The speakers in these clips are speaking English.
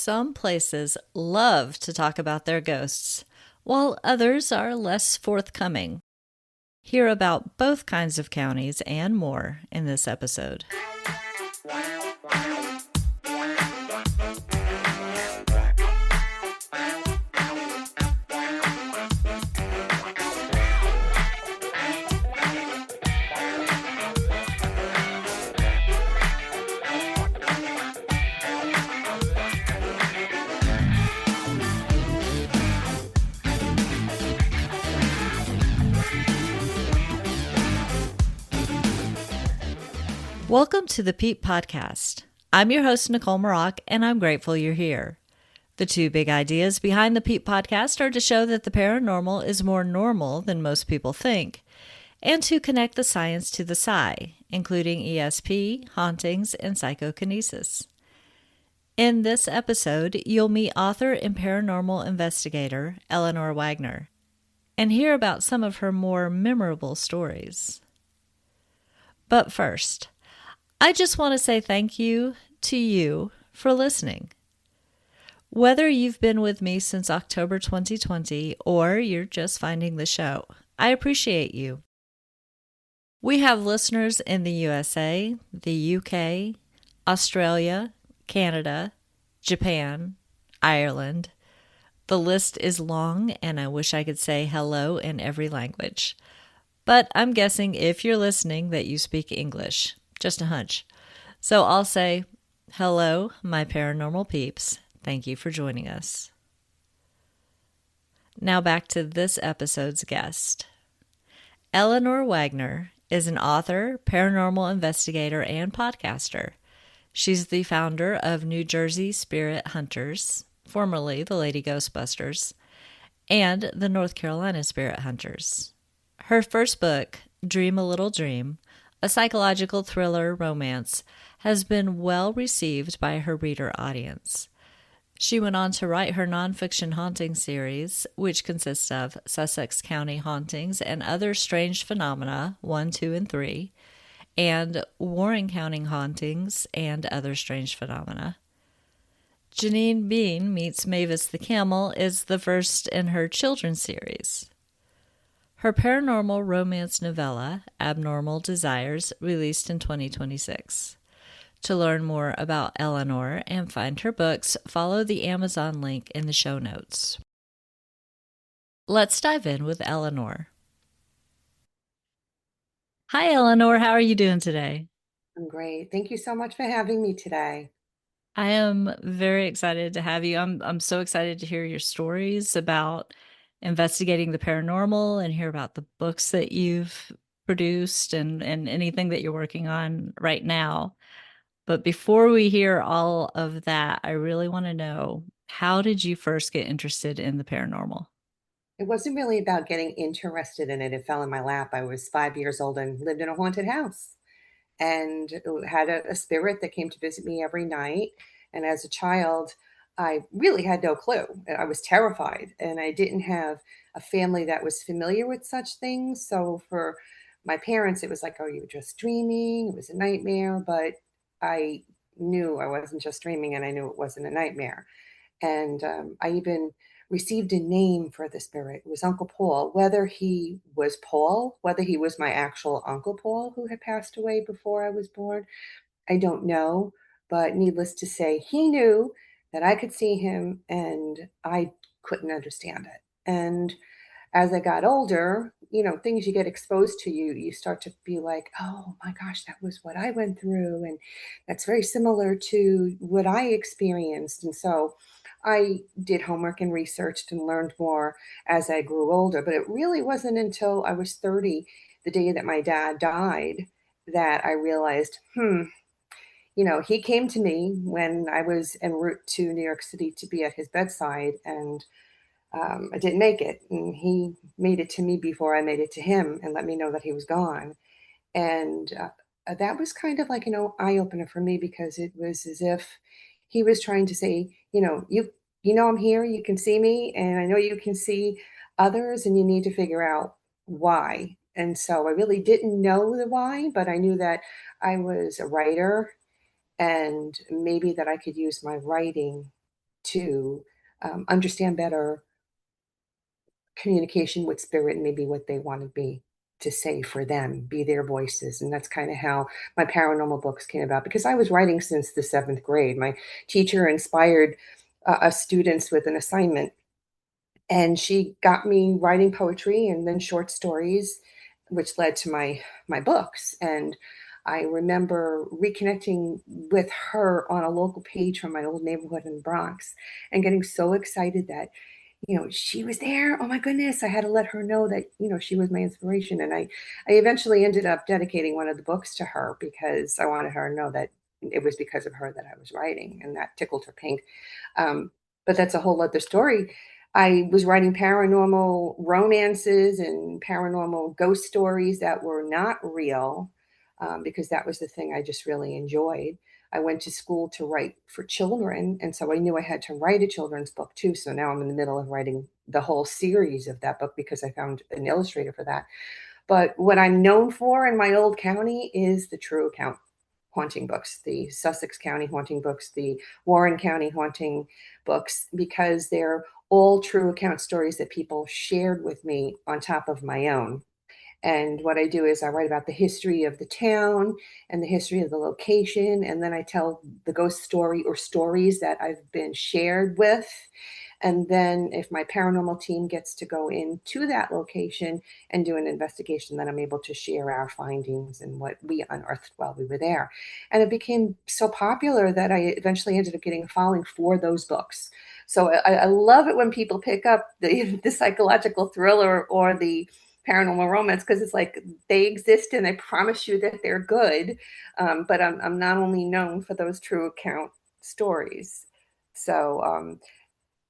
Some places love to talk about their ghosts, while others are less forthcoming. Hear about both kinds of counties and more in this episode. Welcome to the Peep Podcast. I'm your host, Nicole Maroc, and I'm grateful you're here. The two big ideas behind the Peep Podcast are to show that the paranormal is more normal than most people think, and to connect the science to the sci, including ESP, hauntings, and psychokinesis. In this episode, you'll meet author and paranormal investigator Eleanor Wagner, and hear about some of her more memorable stories. But first, I just want to say thank you to you for listening. Whether you've been with me since October 2020 or you're just finding the show, I appreciate you. We have listeners in the USA, the UK, Australia, Canada, Japan, Ireland. The list is long, and I wish I could say hello in every language. But I'm guessing if you're listening that you speak English. Just a hunch. So I'll say, hello, my paranormal peeps. Thank you for joining us. Now back to this episode's guest. Eleanor Wagner is an author, paranormal investigator, and podcaster. She's the founder of New Jersey Spirit Hunters, formerly the Lady Ghostbusters, and the North Carolina Spirit Hunters. Her first book, Dream a Little Dream, a psychological thriller romance, has been well received by her reader audience. She went on to write her nonfiction haunting series, which consists of Sussex County Hauntings and Other Strange Phenomena 1, 2, and 3, and Warren County Hauntings and Other Strange Phenomena. Janine Bean Meets Mavis the Camel is the first in her children's series. Her paranormal romance novella, Abnormal Desires, released in 2026. To learn more about Eleanor and find her books, follow the Amazon link in the show notes. Let's dive in with Eleanor. Hi, Eleanor. How are you doing today? I'm great. Thank you so much for having me today. I am very excited to have you. I'm so excited to hear your stories about investigating the paranormal and hear about the books that you've produced and anything that you're working on right now. But before we hear all of that, I really want to know, how did you first get interested in the paranormal? It wasn't really about getting interested in it. It fell in my lap. I was 5 years old and lived in a haunted house and had a spirit that came to visit me every night. And as a child, I really had no clue. I was terrified, and I didn't have a family that was familiar with such things. So for my parents, it was like, oh, you were just dreaming. It was a nightmare. But I knew I wasn't just dreaming, and I knew it wasn't a nightmare. And I even received a name for the spirit. It was Uncle Paul. Whether he was Paul, whether he was my actual Uncle Paul who had passed away before I was born, I don't know. But needless to say, he knew that I could see him and I couldn't understand it. And as I got older, things you get exposed to, you start to be like, oh my gosh, that was what I went through. And that's very similar to what I experienced. And so I did homework and researched and learned more as I grew older. But it really wasn't until I was 30, the day that my dad died, that I realized, he came to me when I was en route to New York City to be at his bedside, and I didn't make it. And he made it to me before I made it to him and let me know that he was gone. And that was kind of like, eye opener for me, because it was as if he was trying to say, I'm here, you can see me, and I know you can see others, and you need to figure out why. And so I really didn't know the why, but I knew that I was a writer and maybe that I could use my writing to understand better communication with spirit and maybe what they wanted me to say for them, be their voices. And that's kind of how my paranormal books came about because I was writing since the seventh grade. My teacher inspired us students with an assignment, and she got me writing poetry and then short stories, which led to my books. And I remember reconnecting with her on a local page from my old neighborhood in the Bronx and getting so excited that she was there. Oh my goodness. I had to let her know that, she was my inspiration. And I eventually ended up dedicating one of the books to her because I wanted her to know that it was because of her that I was writing, and that tickled her pink. Um, but that's a whole other story. I was writing paranormal romances and paranormal ghost stories that were not real, because that was the thing I just really enjoyed. I went to school to write for children, and so I knew I had to write a children's book too. So now I'm in the middle of writing the whole series of that book because I found an illustrator for that. But what I'm known for in my old county is the true account haunting books, the Sussex County haunting books, the Warren County haunting books, because they're all true account stories that people shared with me on top of my own. And what I do is I write about the history of the town and the history of the location. And then I tell the ghost story or stories that I've been shared with. And then if my paranormal team gets to go into that location and do an investigation, then I'm able to share our findings and what we unearthed while we were there. And it became so popular that I eventually ended up getting a following for those books. So I love it when people pick up the psychological thriller or the paranormal romance, because it's like they exist and I promise you that they're good. But I'm not only known for those true account stories. So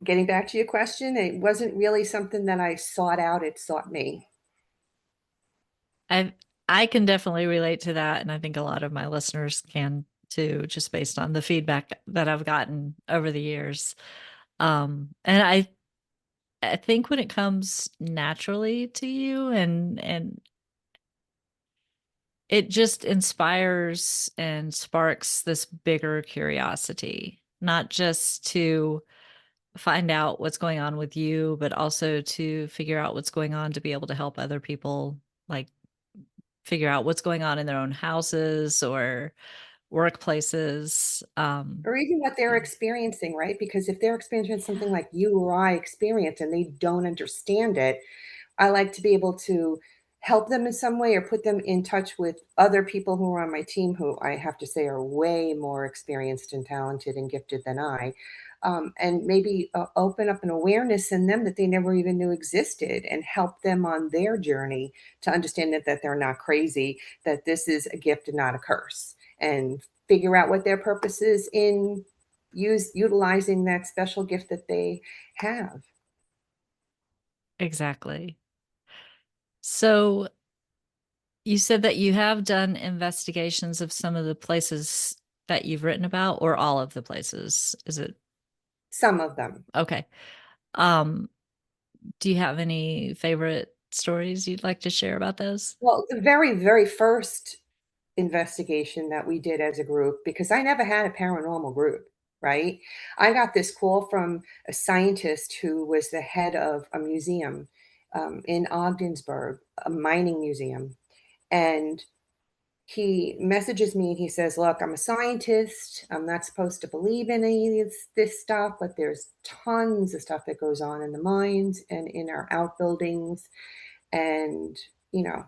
getting back to your question, it wasn't really something that I sought out, it sought me. I I can definitely relate to that, and I think a lot of my listeners can too, just based on the feedback that I've gotten over the years. And I think when it comes naturally to you and it just inspires and sparks this bigger curiosity, not just to find out what's going on with you, but also to figure out what's going on to be able to help other people, like figure out what's going on in their own houses or workplaces. Or even what they're experiencing, right? Because if they're experiencing something like you or I experience and they don't understand it, I like to be able to help them in some way or put them in touch with other people who are on my team who I have to say are way more experienced and talented and gifted than I. And maybe open up an awareness in them that they never even knew existed and help them on their journey to understand that they're not crazy, that this is a gift and not a curse, and figure out what their purpose is in utilizing that special gift that they have. Exactly. So you said that you have done investigations of some of the places that you've written about, or all of the places. Is it Some of them. okay? Um, do you have any favorite stories you'd like to share about those? Well, the very, very first investigation that we did as a group, because I never had a paranormal group, right? I got this call from a scientist who was the head of a museum in Ogdensburg, a mining museum. And he messages me and he says, look, I'm a scientist. I'm not supposed to believe in any of this stuff, but there's tons of stuff that goes on in the mines and in our outbuildings. And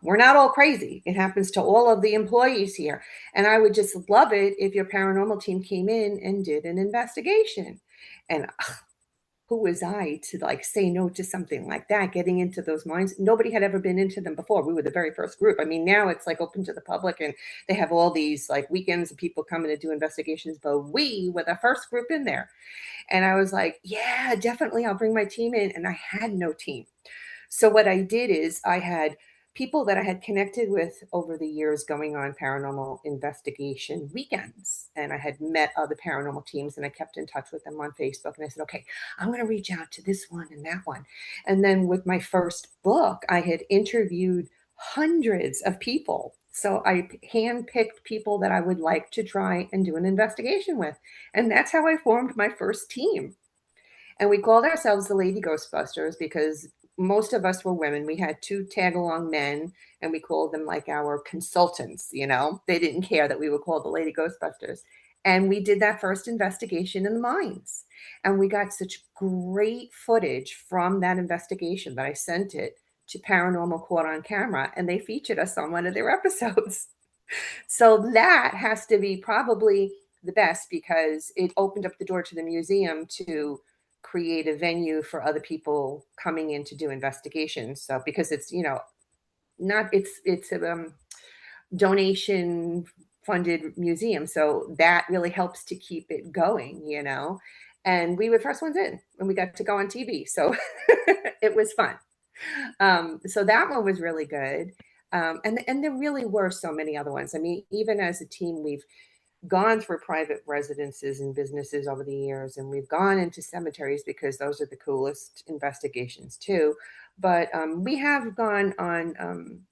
we're not all crazy. It happens to all of the employees here, and I would just love it if your paranormal team came in and did an investigation. And who was I to like say no to something like that? Getting into those mines, nobody had ever been into them before. We were the very first group. I mean, now it's like open to the public and they have all these like weekends of people coming to do investigations, but we were the first group in there. And I was like, yeah, definitely, I'll bring my team in. And I had no team. So what I did is I had people that I had connected with over the years going on paranormal investigation weekends. And I had met other paranormal teams and I kept in touch with them on Facebook. And I said, okay, I'm going to reach out to this one and that one. And then with my first book, I had interviewed hundreds of people. So I handpicked people that I would like to try and do an investigation with. And that's how I formed my first team. And we called ourselves the Lady Ghostbusters because most of us were women. We had two tag along men, and we called them like our consultants. They didn't care that we were called the Lady Ghostbusters. And we did that first investigation in the mines. And we got such great footage from that investigation that I sent it to Paranormal Caught on Camera, and they featured us on one of their episodes. So that has to be probably the best because it opened up the door to the museum to create a venue for other people coming in to do investigations. So because it's not it's a donation funded museum, so that really helps to keep it going. And we were the first ones in, and we got to go on TV, so it was fun. So that one was really good. And there really were so many other ones. I mean, even as a team, we've gone through private residences and businesses over the years, and we've gone into cemeteries because those are the coolest investigations too. But we have gone on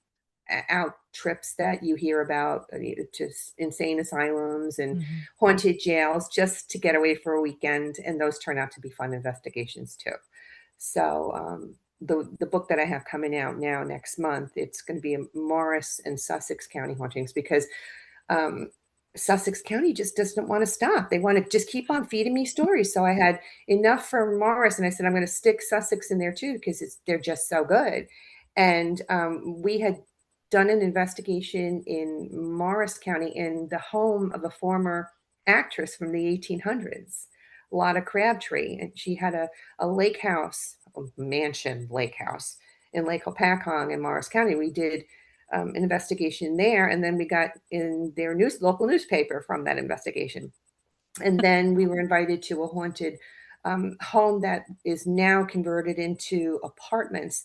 out trips that you hear about, to insane asylums and Hmm. haunted jails just to get away for a weekend, and those turn out to be fun investigations too. So the book that I have coming out now next month, it's going to be Morris and Sussex County hauntings because um, Sussex County just doesn't want to stop. They want to just keep on feeding me stories. So I had enough for Morris, and I said I'm going to stick Sussex in there too because they're just so good. And we had done an investigation in Morris County in the home of a former actress from the 1800s, Lotta Crabtree, and she had a lake house, a mansion lake house in Lake Hopatcong in Morris County. We did an investigation there, and then we got in their local newspaper from that investigation. And then we were invited to a haunted home that is now converted into apartments.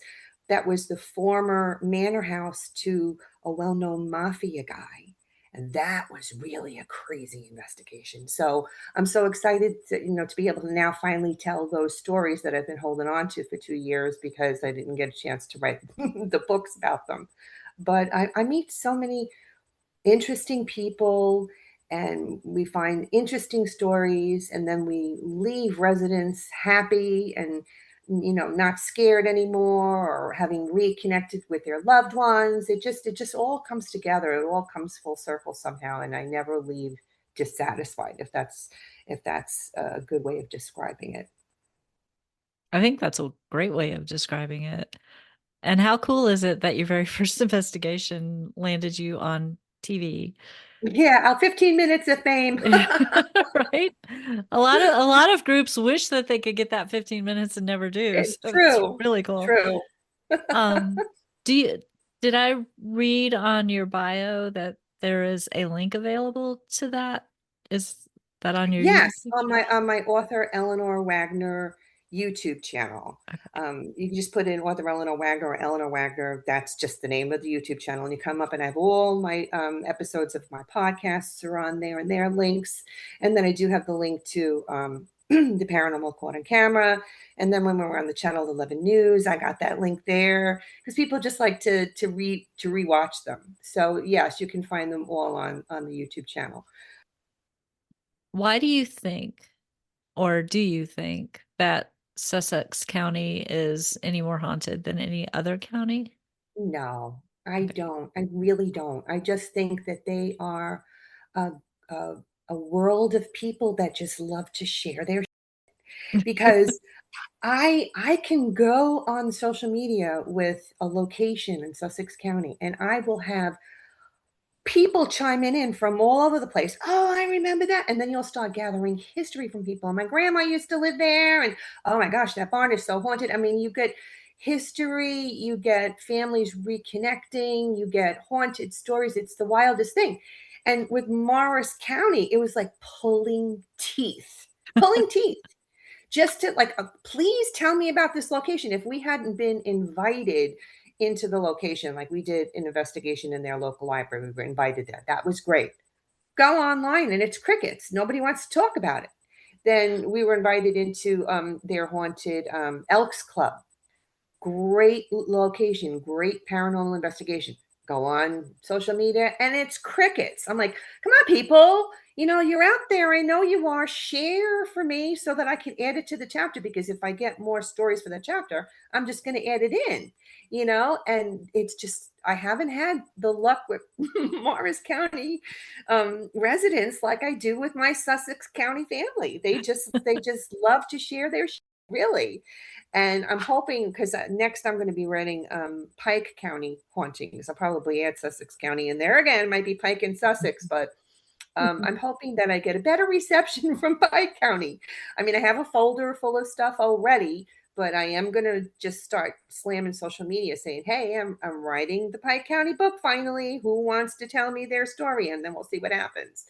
That was the former manor house to a well-known mafia guy. And that was really a crazy investigation. So I'm so excited to be able to now finally tell those stories that I've been holding on to for 2 years because I didn't get a chance to write the books about them. But I meet so many interesting people, and we find interesting stories, and then we leave residents happy and not scared anymore, or having reconnected with their loved ones. It just all comes together. It all comes full circle somehow, and I never leave dissatisfied, if that's a good way of describing it. I think that's a great way of describing it. And how cool is it that your very first investigation landed you on TV? Yeah, our 15 minutes of fame. Right? A lot of groups wish that they could get that 15 minutes and never do. So it's True, really cool. true. Um, do you did I read on your bio that there is a link available to that? Is that on your Yes, YouTube on channel? my author Eleanor Wagner YouTube channel. Okay. You can just put in author Eleanor Wagner or Eleanor Wagner. That's just the name of the YouTube channel, and you come up, and I have all my episodes of my podcasts are on there, and there are links. And then I do have the link to the Paranormal Caught on Camera. And then when we were on the Channel 11 News, I got that link there because people just like to rewatch them. So yes, you can find them all on the YouTube channel. Why do you think, or do you think that Sussex County is any more haunted than any other county? No, I Okay. don't. I really don't. I just think that they are a, a, a world of people that just love to share their because I can go on social media with a location in Sussex County, and I will have people chiming in from all over the place. Oh, I remember that. And then you'll start gathering history from people. My grandma used to live there. And oh my gosh, that barn is so haunted. I mean, you get history, you get families reconnecting, you get haunted stories. It's the wildest thing. And with Morris County, it was like pulling teeth just to like, please tell me about this location. If we hadn't been invited into the location, like we did an investigation in their local library, we were invited there. That was great. Go online and it's crickets. Nobody wants to talk about it. Then we were invited into their haunted Elks Club. Great location, great paranormal investigation. Go on social media and it's crickets. I'm like, come on, people. You're out there. I know you are. Share for me so that I can add it to the chapter, because if I get more stories for the chapter, I'm just going to add it in. And it's just, I haven't had the luck with Morris County residents like I do with my Sussex County family. They just love to share their really. And I'm hoping, because next I'm going to be writing Pike County hauntings. I'll probably add Sussex County in there again. It might be Pike and Sussex, but I'm hoping that I get a better reception from Pike County. I mean, I have a folder full of stuff already, but I am going to just start slamming social media saying, hey, I'm writing the Pike County book finally. Who wants to tell me their story? And then we'll see what happens.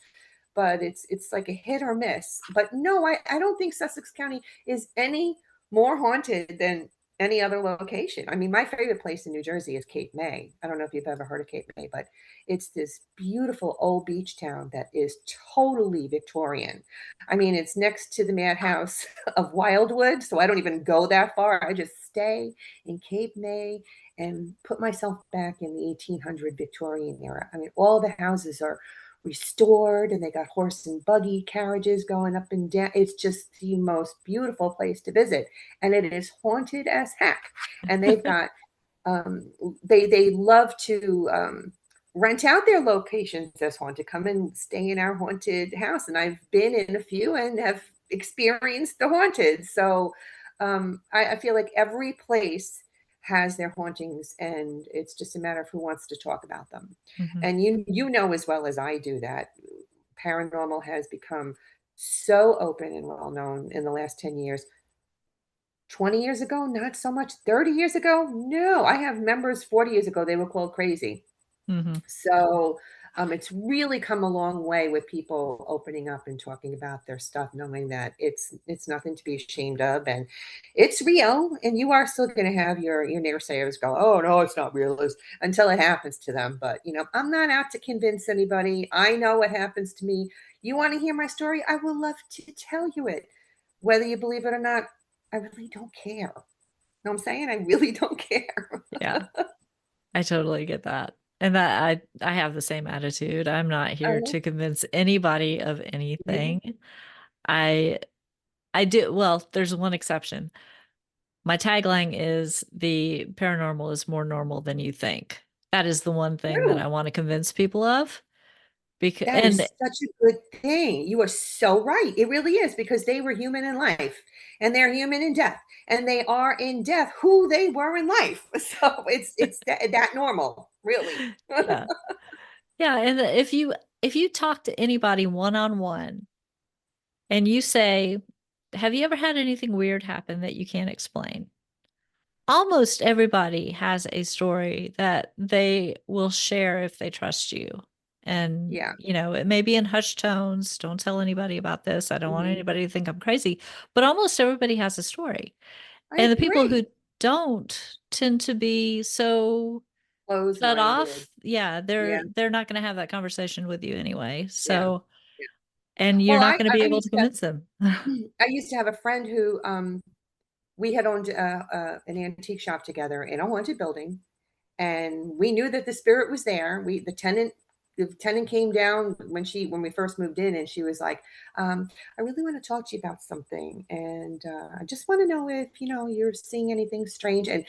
But it's like a hit or miss. But no, I don't think Sussex County is any more haunted than any other location. I mean, my favorite place in New Jersey is Cape May. I don't know if you've ever heard of Cape May, but it's this beautiful old beach town that is totally Victorian. I mean, it's next to the madhouse of Wildwood, so I don't even go that far. I just stay in Cape May and put myself back in the 1800 Victorian era. I mean, all the houses are restored and they got horse and buggy carriages going up and down. It's just the most beautiful place to visit, and it is haunted as heck. And they've got they love to rent out their locations as haunted. Come and stay in our haunted house, and I've been in a few and have experienced the haunted. So I feel like every place has their hauntings, and it's just a matter of who wants to talk about them. Mhm. And you know as well as I do that paranormal has become so open and well known in the last 10 years. 20 years ago, not so much. 30 years ago, no. I have members 40 years ago, they were called crazy. Mhm. So it's really come a long way with people opening up and talking about their stuff, knowing that it's nothing to be ashamed of, and it's real. And you are still going to have your naysayers go, "Oh no, it's not real," until it happens to them. But I'm not out to convince anybody. I know what happens to me. You want to hear my story? I will love to tell you it, whether you believe it or not. I really don't care. Know what I'm saying? I really don't care. Yeah, I totally get that. And that I have the same attitude. I'm not here Oh, to convince anybody of mhm. anything. I I do, well, there's one exception. My tagline is the paranormal is more normal than you think. That is the one thing that True. I want to convince people of because That and is such a good thing. You are so right. It really is, because they were human in life and they're human in death, and they are in death who they were in life. So it's that normal, really. yeah. Yeah, and if you talk to anybody one on one and you say, "Have you ever had anything weird happen that you can't explain?" Almost everybody has a story that they will share if they trust you. And, Yeah. it may be in hushed tones. Don't tell anybody about this. I don't want Mhm. anybody to think I'm crazy. But almost everybody has a story. I And the people who agree. don't tend to be so shut Close-minded. off. Yeah, Yeah. they're not going to have that conversation with you anyway. Yeah. So, Yeah. and you're Well, not I going to I be I able to used to convince them. I used to have a friend who we had owned an antique shop together in a haunted building, and we knew that the spirit was there. The tenant came down when we first moved in, and she was like, "I really want to talk to you about something, and I just want to know if you're seeing anything strange." And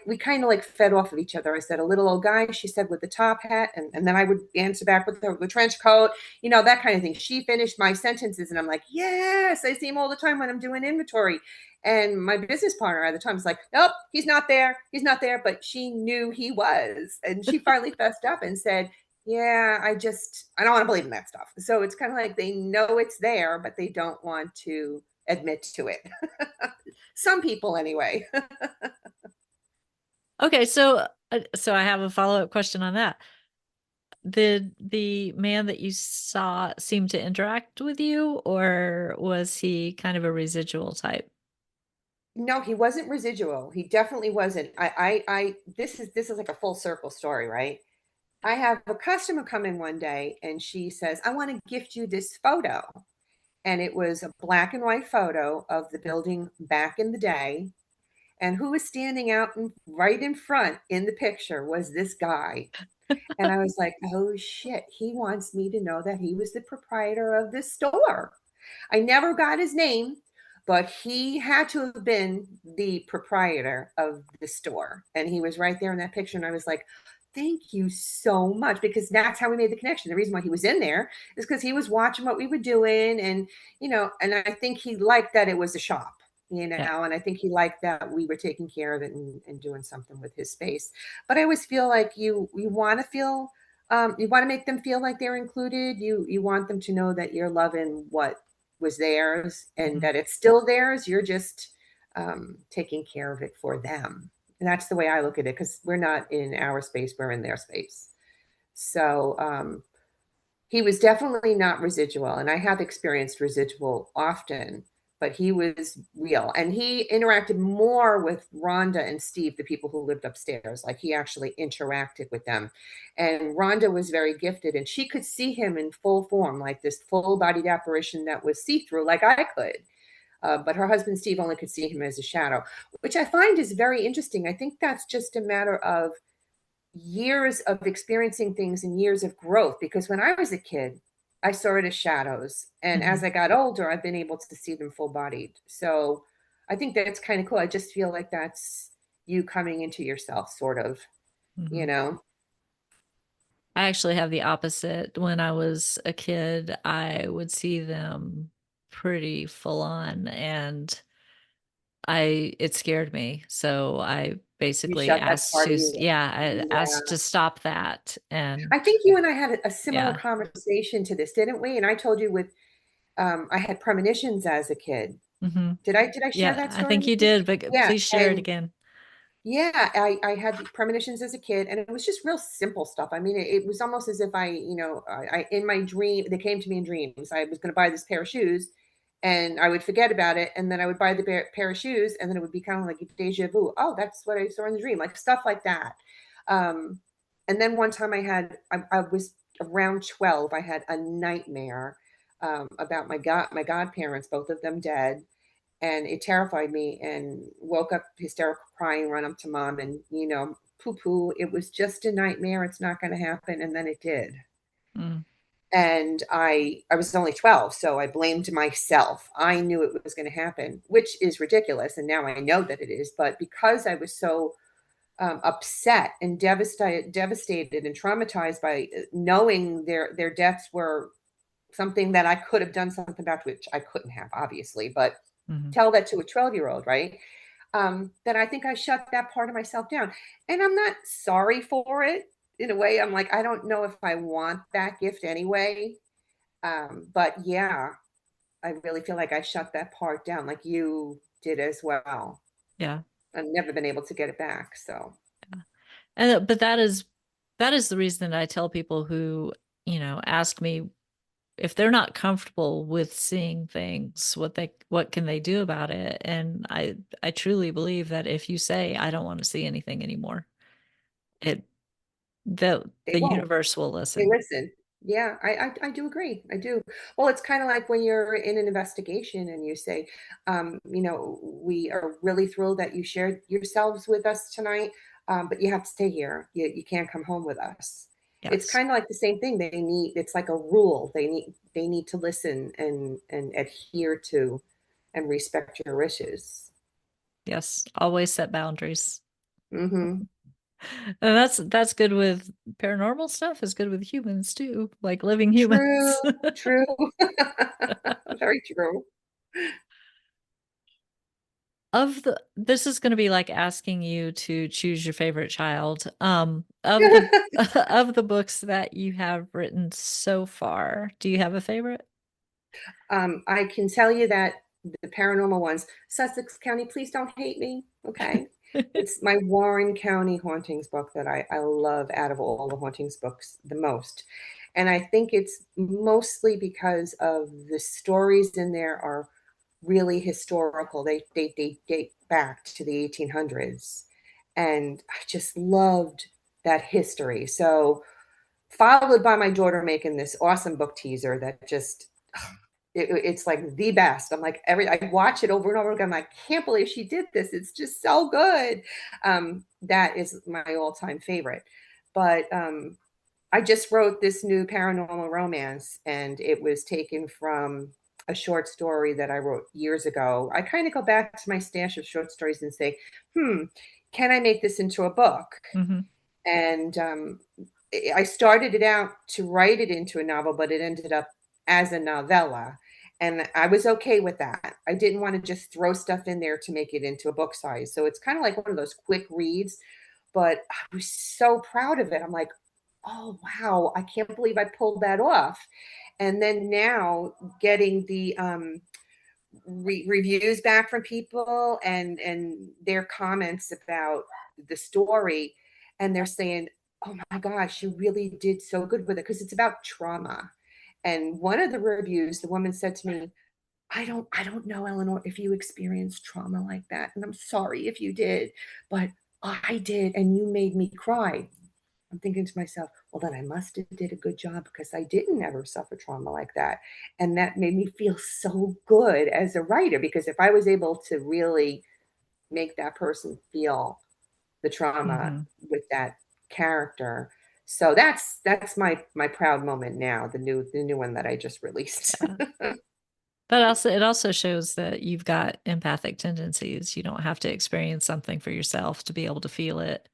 we kind of like fed off of each other. I said, "A little old guy," she said, "with the top hat," and then I would answer back with the trench coat, that kind of thing. She finished my sentences, and I'm like, "Yes, I see him all the time when I'm doing inventory." And my business partner at the time was like, "Nope, he's not there. He's not there." But she knew he was. And she finally fessed up and said, "Yeah, I don't want to believe in that stuff." So it's kind of like they know it's there, but they don't want to admit to it. Some people, anyway. Okay, so I have a follow-up question on that. Did the man that you saw seem to interact with you, or was he kind of a residual type? No, he wasn't residual. He definitely wasn't. This is like a full circle story, right? I have a customer come in one day and she says, "I want to gift you this photo." And it was a black and white photo of the building back in the day. And who was standing out right in front in the picture was this guy. And I was like, oh shit, he wants me to know that he was the proprietor of this store. I never got his name, but he had to have been the proprietor of the store. And he was right there in that picture. And I was like, thank you so much, because that's how we made the connection. The reason why he was in there is because he was watching what we were doing. And, and I think he liked that it was a shop, Yeah. and I think he liked that we were taking care of it and doing something with his space. But I always feel like you want to feel, you want to make them feel like they're included. You want them to know that you're loving what was theirs and Mhm. that it's still theirs. You're just taking care of it for them. And that's the way I look at it, because we're not in our space, we're in their space. So he was definitely not residual. And I have experienced residual often, but he was real. And he interacted more with Rhonda and Steve, the people who lived upstairs. Like he actually interacted with them. And Rhonda was very gifted, and she could see him in full form, like this full bodied apparition that was see through, like I could. But her husband Steve only could see him as a shadow, which I find is very interesting. I think that's just a matter of years of experiencing things and years of growth, because when I was a kid, I saw it as shadows. And as Mhm. I got older, I've been able to see them full bodied. So I think that's kind of cool. I just feel like that's you coming into yourself, sort of, you Mhm. know? I actually have the opposite. When I was a kid, I would see them pretty full on, and it scared me. So I You basically shut that asked part of to you. yeah, I asked Yeah. to stop that, and I think you and I had a similar yeah. conversation to this, didn't we? And I told you with, I had premonitions as a kid. Mhm. Did I share Yeah, that I story think with you you? did, but Yeah. please share it And again. yeah, I had premonitions as a kid, and it was just real simple stuff. I mean, it was almost as if I in my dream, they came to me in dreams. I was going to buy this pair of shoes, and I would forget about it, and then I would buy the pair of shoes, and then it would be kind of like a deja vu. Oh, that's what I saw in the dream, like stuff like that. Um, and then one time I was around 12. I had a nightmare about my godparents, both of them dead, and it terrified me, and woke up hysterical crying, run up to mom, and poo poo, it was just a nightmare, it's not going to happen. And then it did. Mm, And I was only 12, so I blamed myself. I knew it was going to happen, which is ridiculous, and now I know that it is. But because I was so upset and devastated and traumatized by knowing their deaths were something that I could have done something about, which I couldn't have, obviously, but mhm. tell that to a 12-year-old, right? Then I think I shut that part of myself down. And I'm not sorry for it. In a way, I'm like, I don't know if I want that gift anyway. But yeah, I really feel like I shut that part down, like you did as well. Yeah. I've never been able to get it back. So, And but that is the reason that I tell people who, ask me if they're not comfortable with seeing things, what can they do about it? And I truly believe that if you say I don't want to see anything anymore, it they the won't. universe will They listen. listen. Yeah, I do agree. I do. Well, it's kind of like when you're in an investigation and you say, we are really thrilled that you shared yourselves with us tonight, but you have to stay here. You can't come home with us. It's Yes. kind of like the same thing. It's like a rule. They need to listen and adhere to and respect your wishes. Yes. Always set boundaries. Mm-hmm. And that's good with paranormal stuff, is good with humans too, like living True, humans. true. Very true. This is going to be like asking you to choose your favorite child. Of the of the books that you have written so far, do you have a favorite? I can tell you that the paranormal ones, Sussex County, please don't hate me. Okay. It's my Warren County hauntings book that I love out of all the hauntings books the most. And I think it's mostly because of the stories in there are really historical. They date back to the 1800s. And I just loved that history. So, followed by my daughter making this awesome book teaser that just it's like the best. I'm like I watch it over and over again. I'm like, I can't believe she did this. It's just so good. That is my all-time favorite. But I just wrote this new paranormal romance, and it was taken from a short story that I wrote years ago. I kind of go back to my stash of short stories and say, hmm, can I make this into a book? Hmm. And I started it out to write it into a novel, but it ended up as a novella. And I was okay with that. I didn't want to just throw stuff in there to make it into a book size. So it's kind of like one of those quick reads, but I was so proud of it. I'm like, oh, wow, I can't believe I pulled that off. And then now getting the reviews back from people and their comments about the story, and they're saying, oh my gosh, you really did so good with it, because it's about trauma. And one of the reviews, the woman said to me, I don't know, Eleanor, if you experienced trauma like that, and I'm sorry if you did, but I did, and you made me cry. I'm thinking to myself, well, then I must have did a good job, because I didn't ever suffer trauma like that. And that made me feel so good as a writer, because if I was able to really make that person feel the trauma Hmm. with that character. So that's my proud moment now, the new one that I just released. Yeah. But also, it also shows that you've got empathic tendencies. You don't have to experience something for yourself to be able to feel it.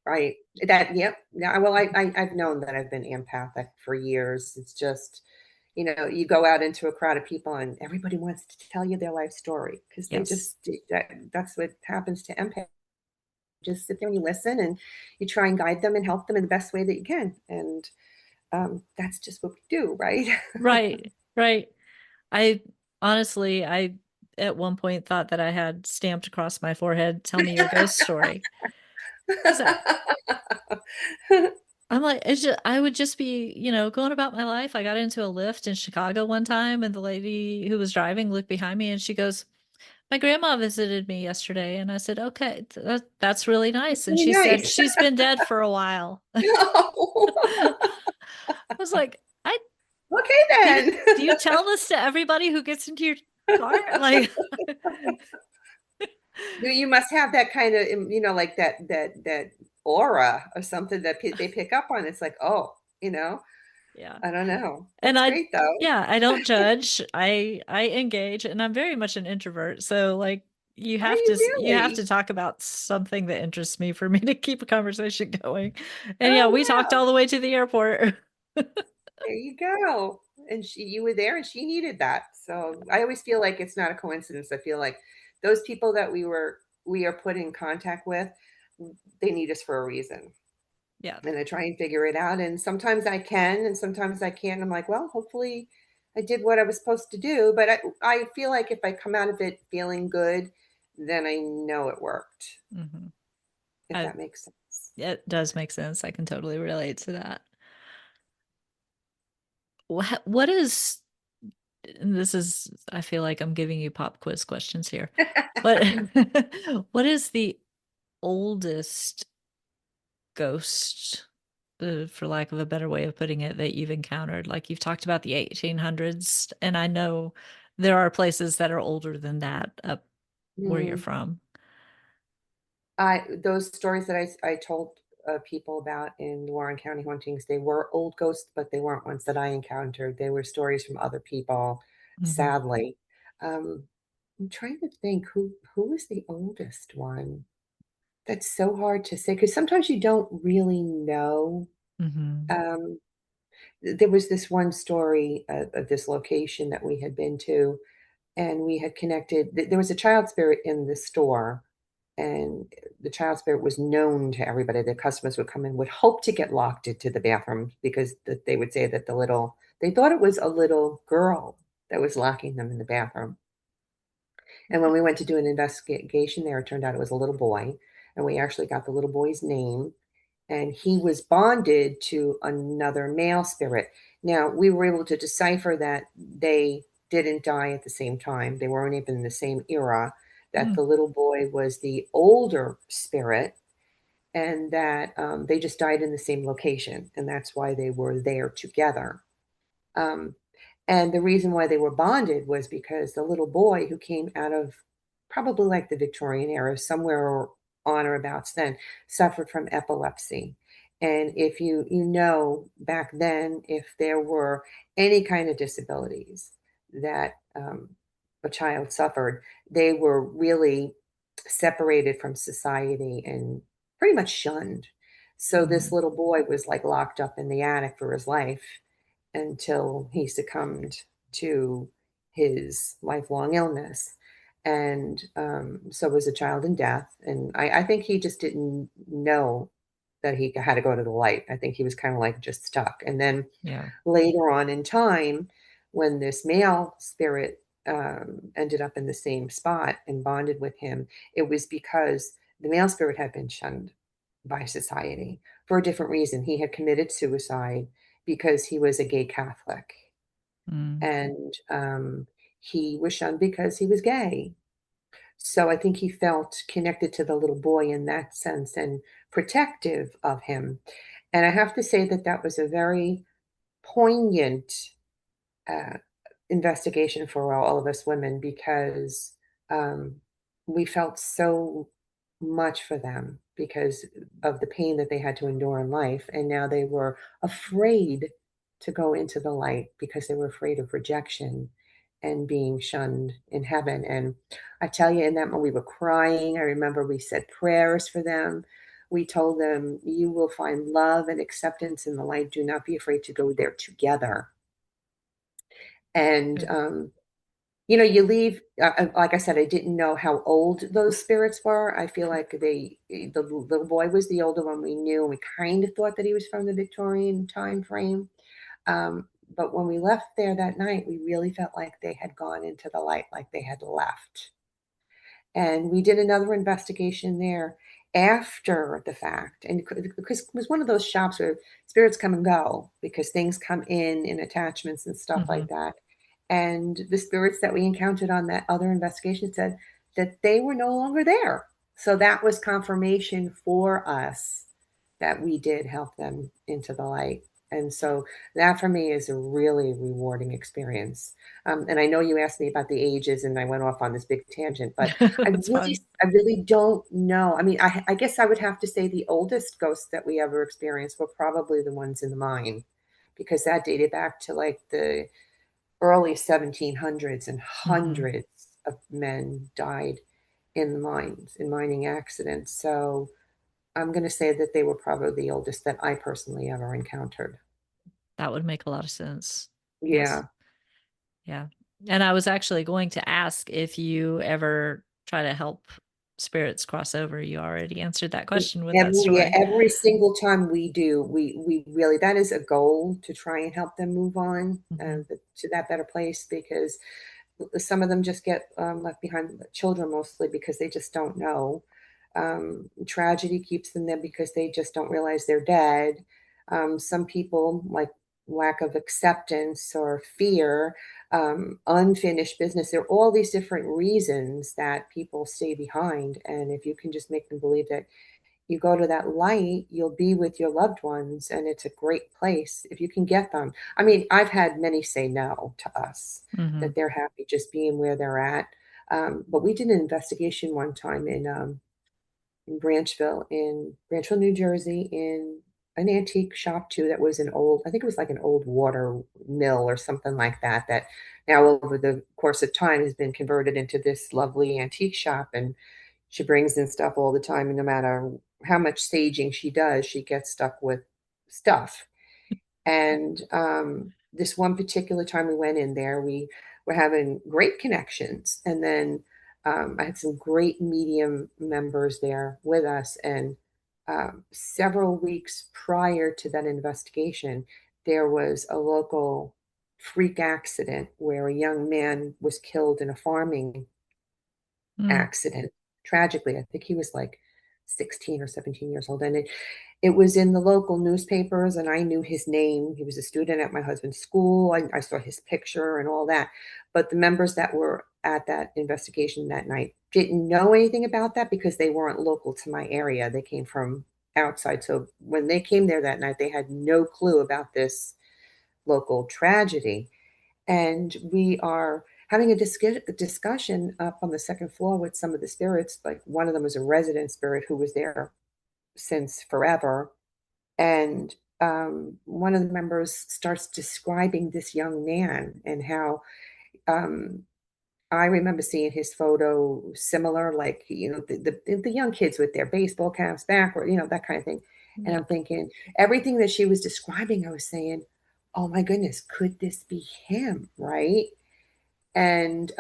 Right. That, yep. Yeah. Well, I've known that I've been empathic for years. It's just, you go out into a crowd of people and everybody wants to tell you their life story, because they Yes. just, that's what happens to empath. Just sit there and you listen, and you try and guide them and help them in the best way that you can. And that's just what we do, right? Right. Right. I honestly, I at one point thought that I had stamped across my forehead, "Tell me your ghost story." Because I'm like, it's just, I would just be, going about my life. I got into a lift in Chicago one time, and the lady who was driving looked behind me and she goes, "My grandma visited me yesterday." And I said, "Okay, that's really nice." And Really she said, nice. "She's been dead for a while." I was like, I Okay do you, then. do you tell this to everybody who gets into your car? Like, You must have that kind of, like that aura or something that they pick up on. It's like, oh, yeah. I don't know. And That's great though. yeah, I don't judge. I engage, and I'm very much an introvert. So like Are you you have to really? talk about something that interests me for me to keep a conversation going. And yeah, Oh, we talked wow. all the way to the airport. There you go. And you were there, and she needed that. So I always feel like it's not a coincidence. I feel like those people that we are put in contact with, they need us for a reason. Yeah. And I try and figure it out. And sometimes I can, and sometimes I can't. I'm like, well, hopefully I did what I was supposed to do. But I feel like if I come out of it feeling good, then I know it worked, Hmm. if I that makes sense. It does make sense. I can totally relate to that. What is and this is I feel like I'm giving you pop quiz questions here. But what is the oldest ghost, for lack of a better way of putting it, that you've encountered? Like you've talked about the 1800s, and I know there are places that are older than that up where you're Hmm. from. Those stories that I told people about in Warren County hauntings, they were old ghosts, but they weren't ones that I encountered. They were stories from other people, Hmm. sadly. Um, I'm trying to think who was the oldest one. That's so hard to say, because sometimes you don't really know. Hmm. Um, there was this one story of this location that we had been to, and we had connected. There was a child spirit in the store, and the child spirit was known to everybody. The customers would come in, would hope to get locked into the bathroom, because they would say that they thought it was a little girl that was locking them in the bathroom. And when we went to do an investigation there, it turned out it was a little boy, and we actually got the little boy's name, and he was bonded to another male spirit. Now, we were able to decipher that they didn't die at the same time. They weren't even in the same era, that the little boy was the older spirit, and that they just died in the same location. And that's why they were there together. Um, and the reason why they were bonded was because the little boy, who came out of probably like the Victorian era, somewhere on or abouts then, suffered from epilepsy. And if you know back then, if there were any kind of disabilities that a child suffered, they were really separated from society and pretty much shunned. So this Hmm. little boy was like locked up in the attic for his life until he succumbed to his lifelong illness. And so was a child in death. And I think he just didn't know that he had to go to the light. I think he was kind of like just stuck. And then Yeah. later on in time, when this male spirit ended up in the same spot and bonded with him, it was because the male spirit had been shunned by society for a different reason. He had committed suicide because he was a gay Catholic, Mm. and he was shunned because he was gay. So I think he felt connected to the little boy in that sense and protective of him. And I have to say that that was a very poignant uh, investigation for all of us women because um, we felt so much for them because of the pain that they had to endure in life. And now they were afraid to go into the light because they were afraid of rejection and being shunned in heaven. And I tell you, in that moment, we were crying. I remember we said prayers for them. We told them, "You will find love and acceptance in the light. Do not be afraid to go there together." And, you leave, like I said, I didn't know how old those spirits were. I feel like the little boy was the older one we knew, and we kind of thought that he was from the Victorian time frame. But when we left there that night, we really felt like they had gone into the light, like they had left. And we did another investigation there after the fact. And because it was one of those shops where spirits come and go because things come in attachments and stuff Hmm. like that. And the spirits that we encountered on that other investigation said that they were no longer there. So that was confirmation for us that we did help them into the light. And so that for me is a really rewarding experience. And I know you asked me about the ages, and I went off on this big tangent, but That's fine. I really don't know. I mean, I guess I would have to say the oldest ghosts that we ever experienced were probably the ones in the mine, because that dated back to like the early 1700s, and Hmm. hundreds of men died in the mines, in mining accidents. So I'm going to say that they were probably the oldest that I personally ever encountered. That would make a lot of sense. Yes. Yeah. Yeah. And I was actually going to ask if you ever try to help spirits cross over. You already answered that question with that story. Every single time we do, we really, that is a goal, to try and help them move on Hmm. to that better place, because some of them just get left behind, children mostly, because they just don't know. Tragedy keeps them there because they just don't realize they're dead. Some people, like lack of acceptance or fear, unfinished business. There are all these different reasons that people stay behind. And if you can just make them believe that you go to that light, you'll be with your loved ones, and it's a great place if you can get them. I mean, I've had many say no to us, Hmm. that they're happy just being where they're at. But we did an investigation one time in Branchville, New Jersey, in an antique shop too. That was an old, I think it was like an old water mill or something like that. That now over the course of time has been converted into this lovely antique shop, and she brings in stuff all the time, and no matter how much saging she does, she gets stuck with stuff. And this one particular time we went in there, we were having great connections. And then I had some great medium members there with us. And several weeks prior to that investigation, there was a local freak accident where a young man was killed in a farming Mm. accident. Tragically, I think he was like 16 or 17 years old. And it was in the local newspapers, and I knew his name. He was a student at my husband's school. I saw his picture and all that. But the members that were at that investigation that night didn't know anything about that because they weren't local to my area. They came from outside. So when they came there that night, they had no clue about this local tragedy. And we are having a discussion up on the second floor with some of the spirits. Like one of them was a resident spirit who was there since forever. And one of the members starts describing this young man and how um, I remember seeing his photo similar, like, the young kids with their baseball caps backward, that kind of thing. And I'm Yep. thinking, everything that she was describing, I was saying, oh my goodness, could this be him? Right. And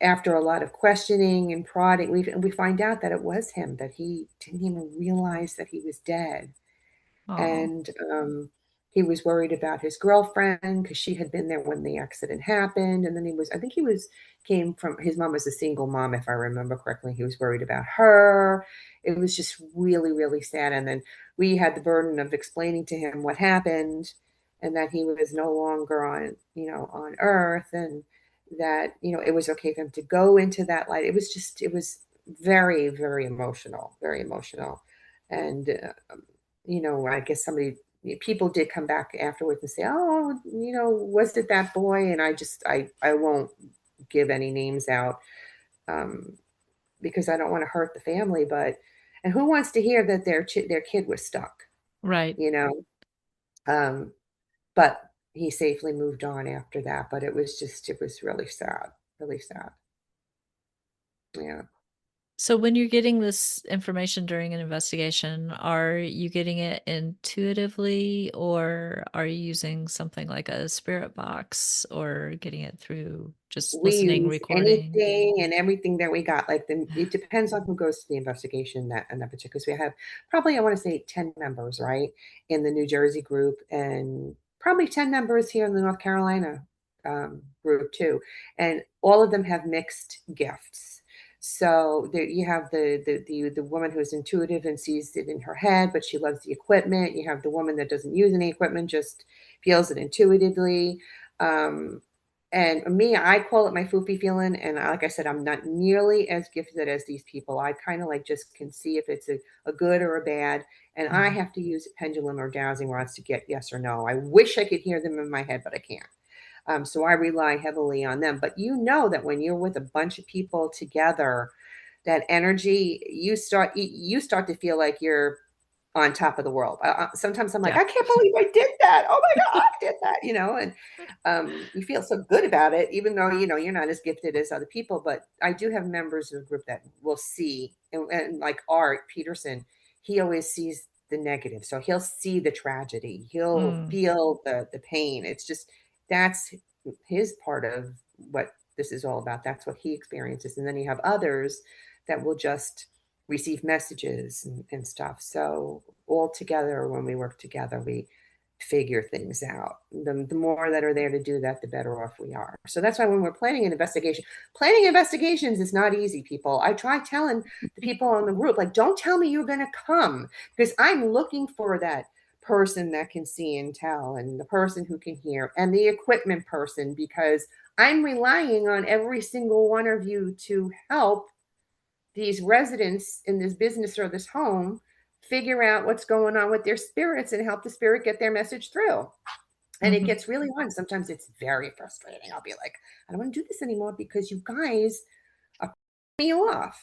after a lot of questioning and prodding, we find out that it was him, that he didn't even realize that he was dead. Oh, And he was worried about his girlfriend because she had been there when the accident happened. And then I think came from, his mom was a single mom, if I remember correctly. He was worried about her. It was just really, really sad. And then we had the burden of explaining to him what happened and that he was no longer on earth, and that, it was okay for him to go into that light. It was very, very emotional, very emotional. And I guess people did come back afterwards and say, "Oh, was it that boy?" And I won't give any names out, um, because I don't want to hurt the family. But and who wants to hear that their kid was stuck? right. You know. Um, but he safely moved on after that. But it was really sad, really sad. Yeah. So when you're getting this information during an investigation, are you getting it intuitively or are you using something like a spirit box or getting it through just We listening, use recording? anything and everything that we got. Like, it depends on who goes to the investigation that and that particular. Because we have probably, I want to say, 10 members, right, in the New Jersey group, and probably 10 members here in the North Carolina group too, and all of them have mixed gifts. So there you have the woman who's intuitive and sees it in her head, but she loves the equipment. You have the woman that doesn't use any equipment, just feels it intuitively. Um, and me, I call it my foofy feeling. And like I said, I'm not nearly as gifted as these people. I kind of like just can see if it's a good or a bad. And I Mhm. have to use a pendulum or dowsing rods to get yes or no. I wish I could hear them in my head, but I can't. So I rely heavily on them. But you know that when you're with a bunch of people together, that energy, you start to feel like you're on top of the world. Sometimes I'm like, Yeah. I can't believe I did that. Oh my God, I did that, and you feel so good about it, even though, you're not as gifted as other people. But I do have members of the group that will see, and like Art Peterson, he always sees the negative. So he'll see the tragedy, he'll Mm. feel the pain. It's just, that's his part of what this is all about. That's what he experiences. And then you have others that will just receive messages and stuff. So all together, when we work together, we figure things out. The more that are there to do that, the better off we are. So that's why when we're planning investigations is not easy, people. I try telling the people on the group, like, don't tell me you're going to come, because I'm looking for that person that can see and tell, and the person who can hear, and the equipment person, because I'm relying on every single one of you to help these residents in this business or this home figure out what's going on with their spirits and help the spirit get their message through. And it Mhm. gets really hard. Sometimes it's very frustrating. I'll be like, I don't want to do this anymore because you guys are me off.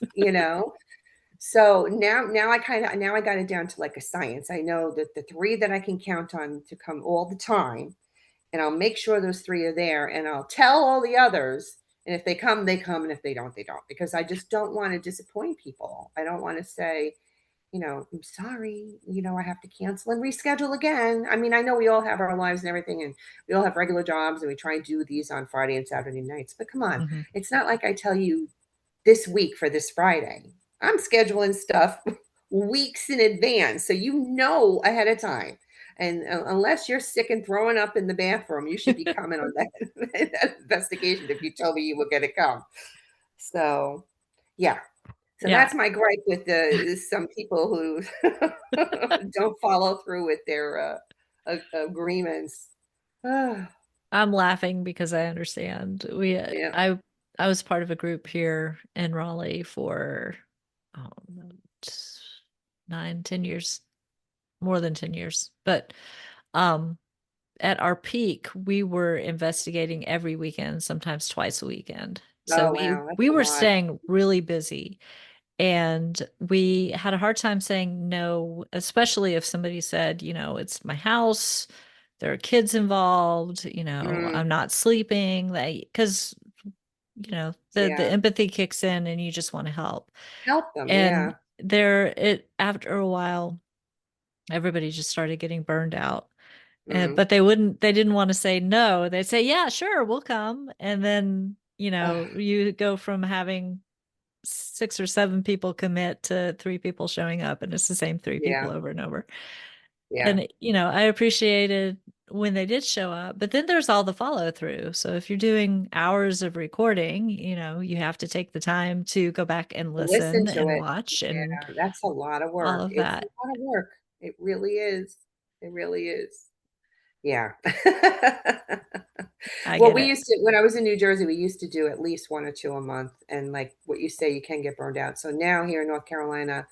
So now I got it down to like a science. I know that the three that I can count on to come all the time, and I'll make sure those three are there, and I'll tell all the others. And if they come, they come, and if they don't, they don't, because I just don't want to disappoint people. I don't want to say, I'm sorry, I have to cancel and reschedule again. I mean, I know we all have our lives and everything, and we all have regular jobs, and we try and do these on Friday and Saturday nights. But come on, Mhm. it's not like I tell you this week for this Friday. I'm scheduling stuff weeks in advance, so ahead of time. And unless you're sick and throwing up in the bathroom, you should be coming on that investigation if you told me you were going to come. So, yeah. So Yeah. that's my gripe with some people who don't follow through with their agreements. Ah, I'm laughing because I understand. yeah. I was part of a group here in Raleigh for oh, t- 9, 10 years, more than 10 years. But um at our peak, we were investigating every weekend, sometimes twice a weekend. So Oh we wow, that's we a were lot. staying really busy. And we had a hard time saying no, especially if somebody said, it's my house, there are kids involved, I'm Mm, not sleeping, because the yeah. empathy kicks in and you just want to help. Help them, And yeah. after a while, everybody just started getting burned out. Mm. But they didn't want to say no. They'd say, yeah, sure, we'll come. And then, Ugh, you go from having 6 or 7 people commit to 3 people showing up, and it's the same 3 people yeah, over and over. yeah. And, I appreciated when they did show up, but then there's all the follow through. So if you're doing hours of recording, you have to take the time to go back and Listen listen to and it. watch and Yeah, that's a lot of all work. of It's that. a lot of work. It really is. It really is. Yeah. I Well, get we it. used to when I was in New Jersey, we used to do at least 1 or 2 a month, and like what you say, you can get burned out. So now here in North Carolina,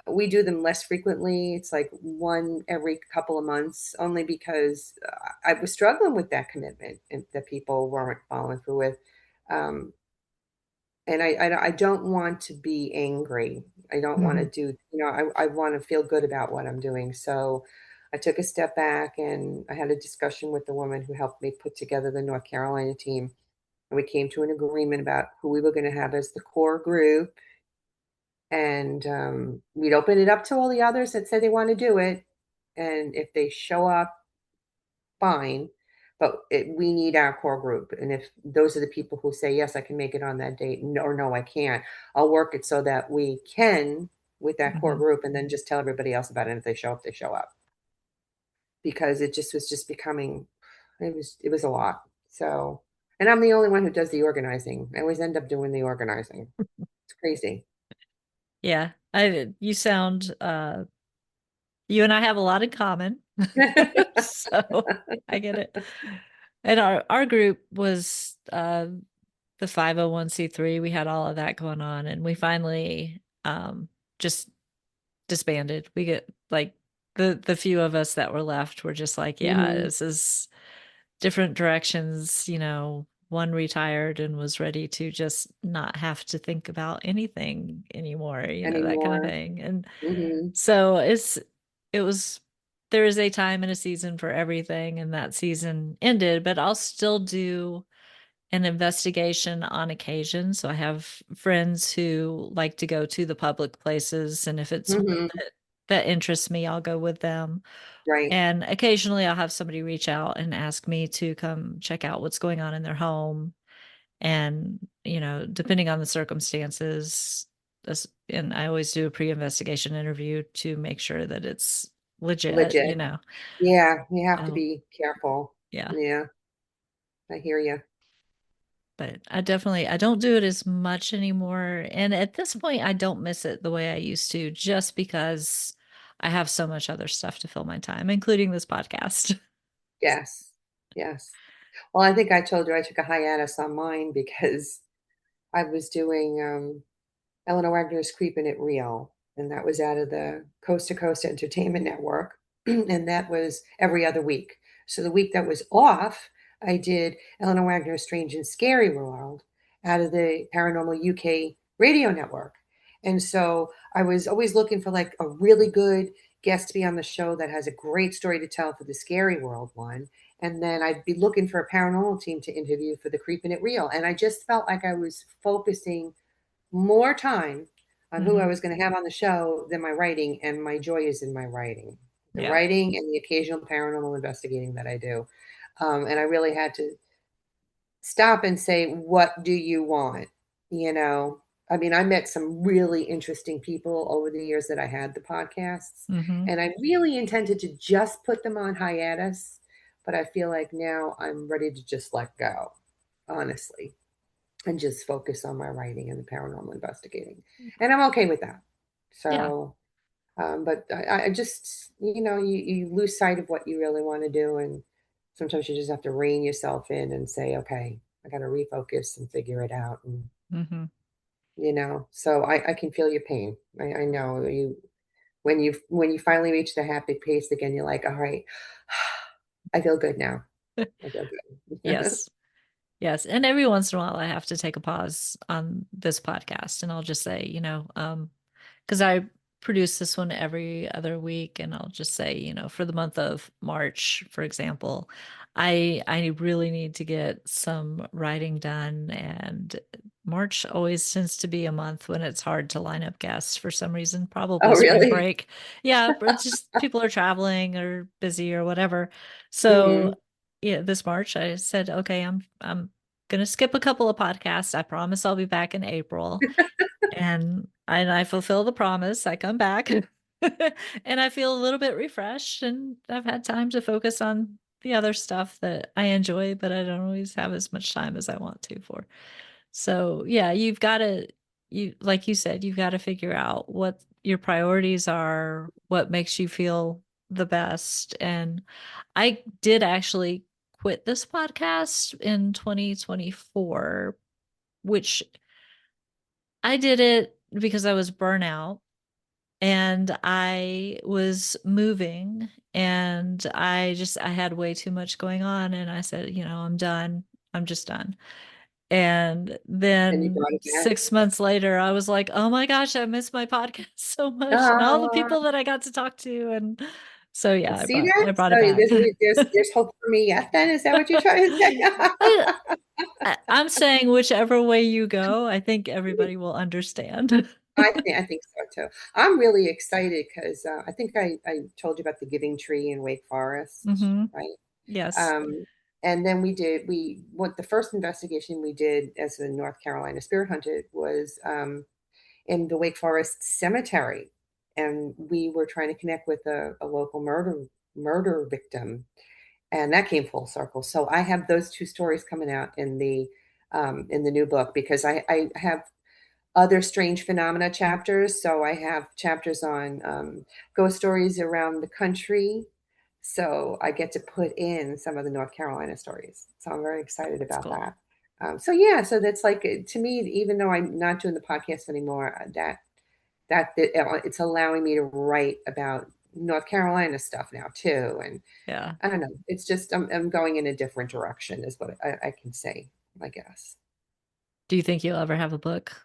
we do them less frequently. It's like 1 every couple of months, only because, I was struggling with that commitment and that people weren't following through with. Um, and I don't want to be angry. I don't wanna Hmm. do I wanna feel good about what I'm doing. So, I took a step back, and I had a discussion with the woman who helped me put together the North Carolina team, and we came to an agreement about who we were gonna have as the core group, and, we'd open it up to all the others that said they wanna do it, and if they show up, fine, but we need our core group. And if those are the people who say, yes, I can make it on that date, no, or no, I can't, I'll work it so that we can with that core Hmm. group and then just tell everybody else about it. And if they show up, they show up because it just was just becoming, it was a lot. So, and I'm the only one who does the organizing. I always end up doing the organizing. It's crazy. Yeah. You and I have a lot in common. So I get it. And our group was the 501(c)(3). We had all of that going on, and we finally just disbanded. We get like the few of us that were left were just like, yeah, Hmm. this is different directions. One retired and was ready to just not have to think about anything anymore, that kind of Anymore. thing. And Hmm. so it was there is a time and a season for everything, and that season ended, but I'll still do an investigation on occasion. So I have friends who like to go to the public places, and if it's one Hmm. that interests me, I'll go with them. Right. And occasionally I'll have somebody reach out and ask me to come check out what's going on in their home. And, depending on the circumstances, and I always do a pre-investigation interview to make sure that it's legit. Legit. Yeah. You have to Oh, be careful. yeah. Yeah. I hear you. But I don't do it as much anymore. And at this point, I don't miss it the way I used to, just because I have so much other stuff to fill my time, including this podcast. Yes. Yes. Well, I think I told you I took a hiatus on mine because I was doing, Eleanor Wagner's Creeping It Real, and that was out of the Coast to Coast Entertainment Network, and that was every other week. So the week that was off, I did Eleanor Wagner's Strange and Scary World out of the Paranormal UK radio network. And so I was always looking for like a really good guest to be on the show that has a great story to tell for the Scary World one. And then I'd be looking for a paranormal team to interview for the Creeping It Real. And I just felt like I was focusing more time on who I Hmm. was going to have on the show than my writing, and my joy is in my writing, the Yeah. writing and the occasional paranormal investigating that I do. And I really had to stop and say, what do you want? You know, I mean, I met some really interesting people over the years that I had the podcasts, Hmm. and I really intended to just put them on hiatus, but I feel like now I'm ready to just let go, honestly, and just focus on my writing and the paranormal investigating. And I'm okay with that. Yeah. So, but I just, you lose sight of what you really want to do. And sometimes you just have to rein yourself in and say, okay, I got to refocus and figure it out. And, Hmm. so I can feel your pain. I know when you finally reach the happy pace again, you're like, all right, I feel good now. I feel good. Yes. Yes. And every once in a while, I have to take a pause on this podcast and I'll just say, because I produce this one every other week, and I'll just say, for the month of March, for example, I really need to get some writing done, and March always tends to be a month when it's hard to line up guests for some reason, probably Oh, spring really? break. Yeah, but it's just people are traveling or busy or whatever. So, Hmm. yeah, this March I said, okay, I'm gonna skip a couple of podcasts. I promise I'll be back in April. And I fulfill the promise. I come back and I feel a little bit refreshed, and I've had time to focus on the other stuff that I enjoy, but I don't always have as much time as I want to for. So, yeah, you like you said, you've got to figure out what your priorities are, what makes you feel the best. And I did actually quit this podcast in 2024, which I did it because I was burnout and I was moving, and I had way too much going on, and I said, I'm done. I'm just done. And And you then brought it back. 6 months later, I was like, oh my gosh, I miss my podcast so much and all the Ah, people that I got to talk to. And so yeah, see I that? brought it So back. there's hope for me yet. Then is that what you're trying to say? I, I'm saying whichever way you go, I think everybody will understand. I think so too. I'm really excited because I think I told you about the Giving Tree in Wake Forest, Hmm. right? Yes. Um, and then we what the first investigation we did as a North Carolina spirit hunter was in the Wake Forest cemetery, and we were trying to connect with a local murder victim, and that came full circle. So I have those two stories coming out in the new book because I have other strange phenomena chapters. So I have chapters on ghost stories around the country. So I get to put in some of the North Carolina stories. So I'm very excited That's about cool. that. So yeah, so that's like to me, even though I'm not doing the podcast anymore, it's allowing me to write about North Carolina stuff now too. And Yeah. I don't know, it's just I'm going in a different direction, is what I can say, I guess. Do you think you'll ever have a book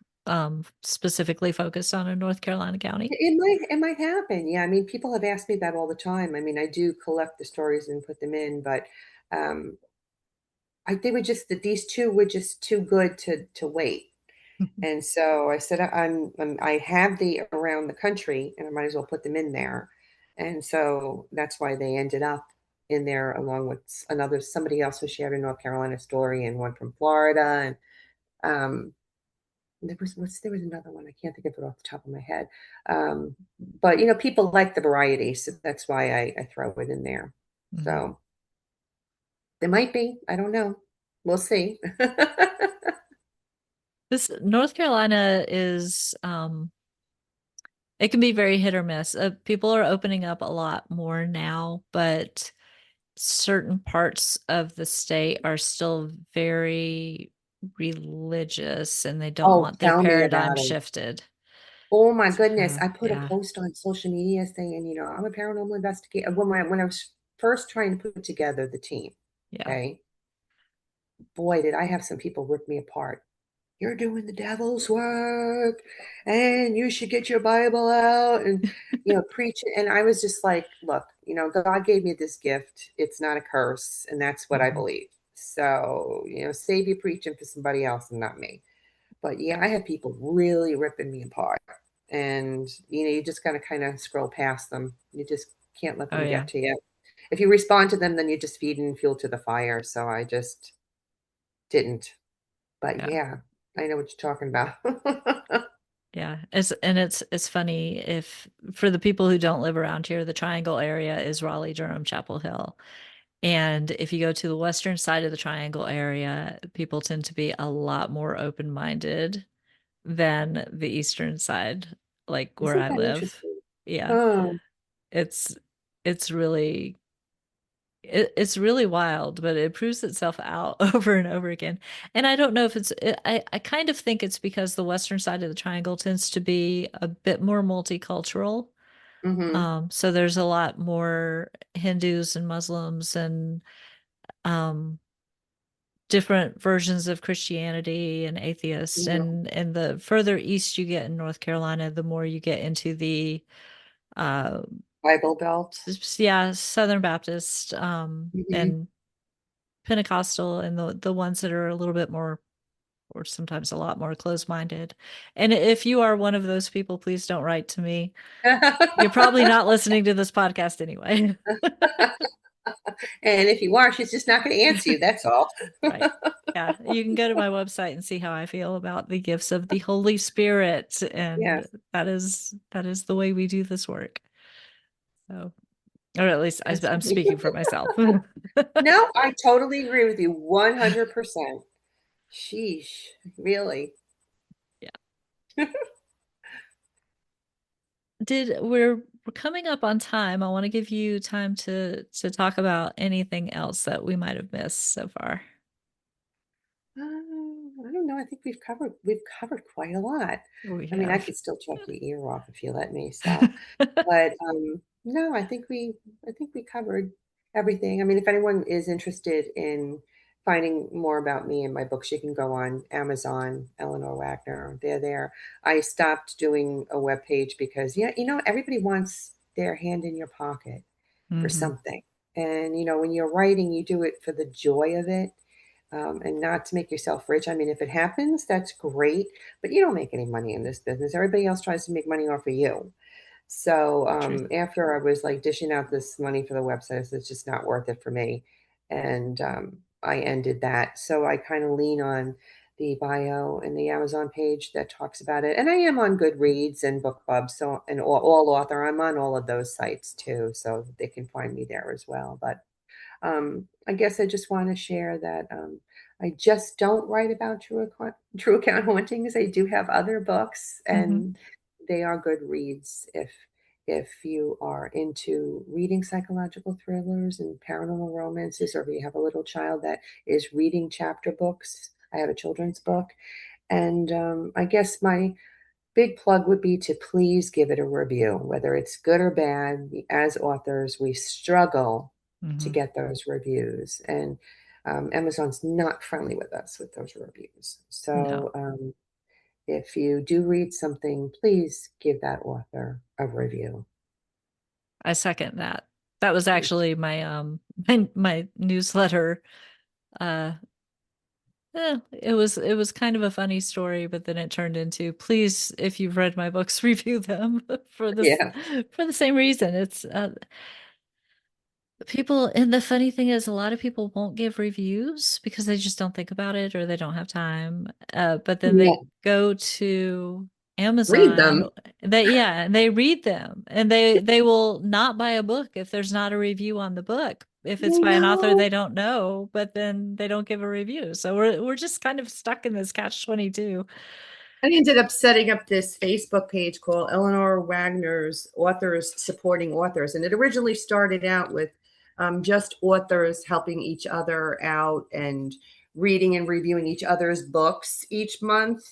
specifically focused on a North Carolina county? It might happen. Yeah, I mean, people have asked me that all the time. I mean, I do collect the stories and put them in, but um, they were just that these two were just too good to wait. And so I said, I have the around the country, and I might as well put them in there. And so that's why they ended up in there, along with somebody else who shared a North Carolina story and one from Florida, and um, there was another one. I can't think of it off the top of my head. Um, but people like the variety, so that's why I throw it in there. Mhm. So there might be. I don't know. We'll see. This North Carolina is it can be very hit or miss. People are opening up a lot more now, but certain parts of the state are still very religious and they don't Oh, want their tell me paradigm about it. shifted. Oh my goodness. I put a Yeah. post on social media saying, I'm a paranormal investigator. When I was first trying to put together the team, Yeah. okay, boy, did I have some people rip me apart. You're doing the devil's work and you should get your Bible out and, preach it. And I was just like, look, God gave me this gift. It's not a curse. And that's what I Mhm. believe. So, save you preaching for somebody else and not me. But yeah, Yeah. I had people really ripping me apart. And, you just got to kind of scroll past them. You just can't let Oh them yeah. get to you. If you respond to them, then you're just feeding fuel to the fire. So I just didn't. But Yeah. yeah, I know what you're talking about. Yeah. It's funny if for the people who don't live around here, the Triangle area is Raleigh, Durham, Chapel Hill. And if you go to the western side of the Triangle area, people tend to be a lot more open-minded than the eastern side, like where Isn't I that live. interesting? Yeah. Huh. It's it's really it's really wild, but it proves itself out over and over again. And I don't know if I kind of think it's because the western side of the triangle tends to be a bit more multicultural. Mhm. So there's a lot more Hindus and Muslims and um different versions of Christianity and atheists. Yeah. And the further east you get in North Carolina, the more you get into the uh Bible Belt. yeah, Southern Baptist Mhm. and Pentecostal, and the ones that are a little bit more, or sometimes a lot more, closed-minded. And if you are one of those people, please don't write to me. You're probably not listening to this podcast anyway. And if you are, she's just not going to answer you. That's all. Right. Yeah, you can go to my website and see how I feel about the gifts of the Holy Spirit, and Yes. that is the way we do this work. So, or at least That's I'm right. speaking for myself. No, I totally agree with you 100%. Sheesh, really. Yeah. We're coming up on time. I want to give you time to talk about anything else that we might have missed so far. I don't know. I think we've covered quite a lot. We I mean, I have. could still talk your ear off if you let me. So, but no, I think we covered everything. I mean, if anyone is interested in finding more about me and my books, you can go on Amazon, Eleanor Wagner. They're there. I stopped doing a web page because yeah, everybody wants their hand in your pocket for Hmm. something. And when you're writing, you do it for the joy of it, and not to make yourself rich. I mean, if it happens, that's great, but you don't make any money in this business. Everybody else tries to make money off of you. So Truth. after I was like dishing out this money for the website, I said, it's just not worth it for me. And I ended that. So I kind of lean on the bio and the Amazon page that talks about it. And I am on Goodreads and BookBub. So, and all author, I'm on all of those sites too. So they can find me there as well. But I guess I just want to share that I just don't write about true account hauntings. I do have other books, Hmm. and they are good reads if you are into reading psychological thrillers and paranormal romances, or if you have a little child that is reading chapter books. I have a children's book, and I guess my big plug would be to please give it a review, whether it's good or bad. As authors, we struggle to Hmm. get those reviews, and Amazon's not friendly with us with those reviews. No, So if you do read something, please give that author a review. I second that. That was Thank actually my my newsletter. Uh it was kind of a funny story, but then it turned into, please, if you've read my books, review them for you. this Yeah. for the same reason. It's people, and the funny thing is, a lot of people won't give reviews because they just don't think about it or they don't have time. But then Yeah. they go to Read Amazon, them. and they read them, and they will not buy a book if there's not a review on the book. If it's I by an author know. they don't know, but then they don't give a review. So we're just kind of stuck in this catch 22. I ended up setting up this Facebook page called Eleanor Wagner's Authors Supporting Authors. And it originally started out with just authors helping each other out and reading and reviewing each other's books each month,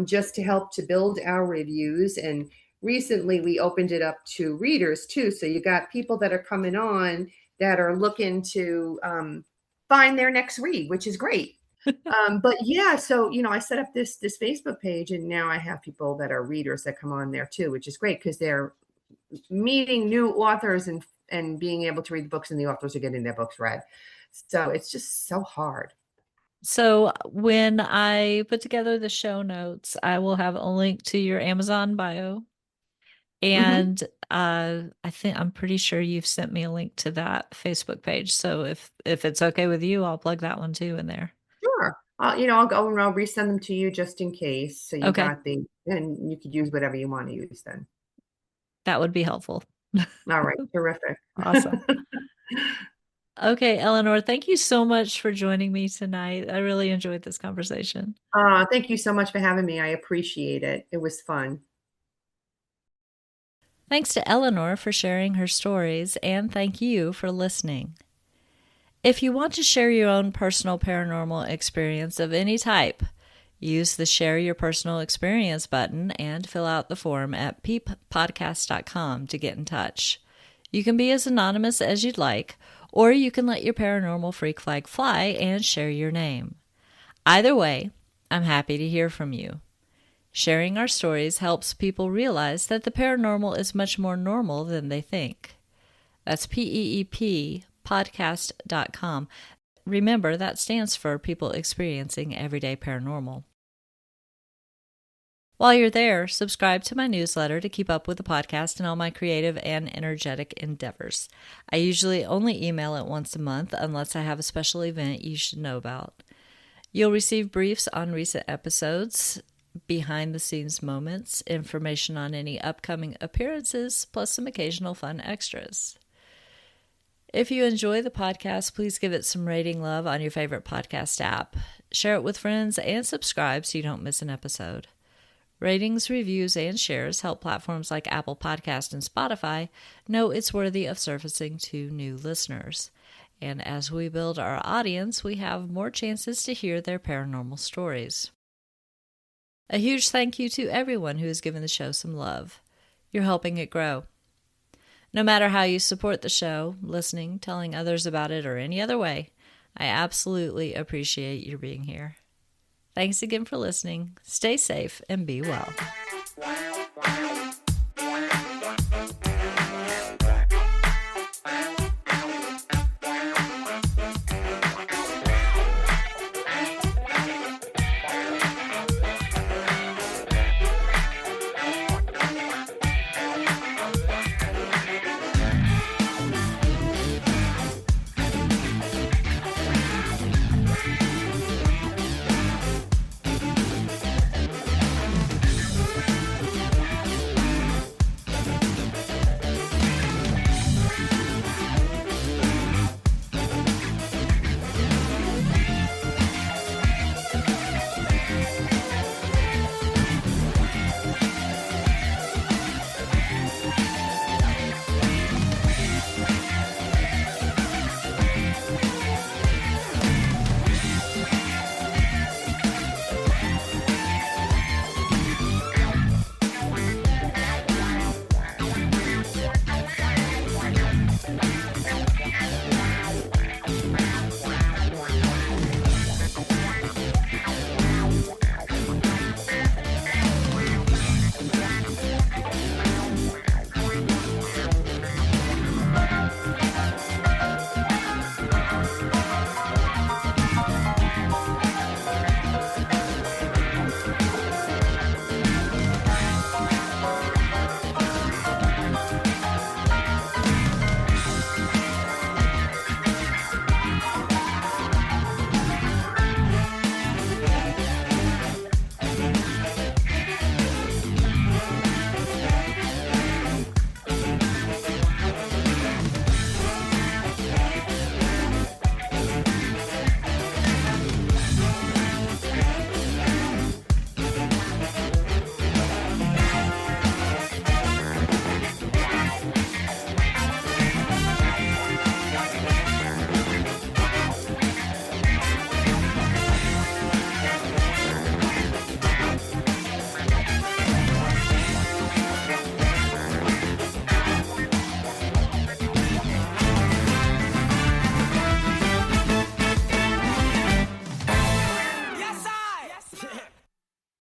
just to help to build our reviews. And recently we opened it up to readers too. So you got people that are coming on that are looking to find their next read, which is great. But yeah, so I set up this Facebook page, and now I have people that are readers that come on there too, which is great because they're meeting new authors and being able to read the books, and the authors are getting their books read. So it's just so hard. So when I put together the show notes, I will have a link to your Amazon bio. Hmm. And I'm pretty sure you've sent me a link to that Facebook page. So if it's okay with you, I'll plug that one too in there. Sure. I'll go and I'll resend them to you just in case. So you Okay, got and you could use whatever you want to use then. that would be helpful. All right. Terrific. Awesome. Okay, Eleanor, thank you so much for joining me tonight. I really enjoyed this conversation. Thank you so much for having me. I appreciate it. It was fun. Thanks to Eleanor for sharing her stories, and thank you for listening. If you want to share your own personal paranormal experience of any type, use the Share Your Personal Experience button and fill out the form at peeppodcast.com to get in touch. You can be as anonymous as you'd like, or you can let your paranormal freak flag fly and share your name. Either way, I'm happy to hear from you. Sharing our stories helps people realize that the paranormal is much more normal than they think. That's PEEP podcast.com. Remember, that stands for People Experiencing Everyday Paranormal. While you're there, subscribe to my newsletter to keep up with the podcast and all my creative and energetic endeavors. I usually only email it once a month unless I have a special event you should know about. You'll receive briefs on recent episodes, behind-the-scenes moments, information on any upcoming appearances, plus some occasional fun extras. If you enjoy the podcast, please give it some rating love on your favorite podcast app. Share it with friends and subscribe so you don't miss an episode. Ratings, reviews, and shares help platforms like Apple Podcast and Spotify know it's worthy of surfacing to new listeners. And as we build our audience, we have more chances to hear their paranormal stories. A huge thank you to everyone who has given the show some love. You're helping it grow. No matter how you support the show, listening, telling others about it, or any other way, I absolutely appreciate your being here. Thanks again for listening. Stay safe and be well.